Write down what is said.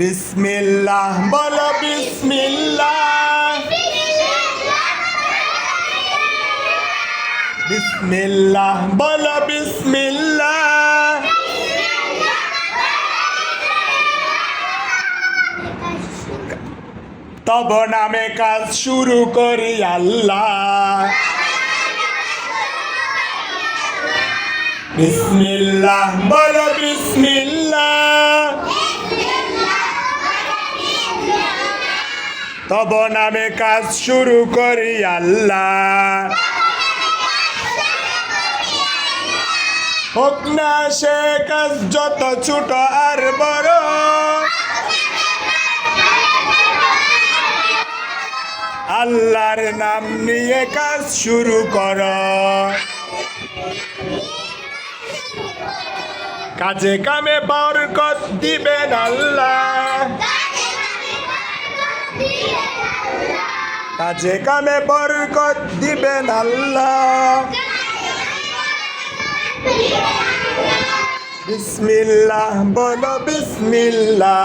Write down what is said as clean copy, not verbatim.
বিসমিল্লাহ বলো বিসমিল্লাহ, বিসমিল্লাহ বলো বিসমিল্লাহ। তব নামে কাজ শুরু করি আল্লাহ। বিসমিল্লাহ বলো বিসমিল্লাহ, তব নামে কাজ শুরু করি আল্লাহ। হোক না সে কাজ যত ছোট আর বড়, আল্লাহর নাম নিয়ে কাজ শুরু কর। কাজে কামে বরকত দিবেন আল্লাহ, কাজে কামে বরকত দিবেন আল্লাহ। বিসমিল্লাহ বলো বিসমিল্লাহ।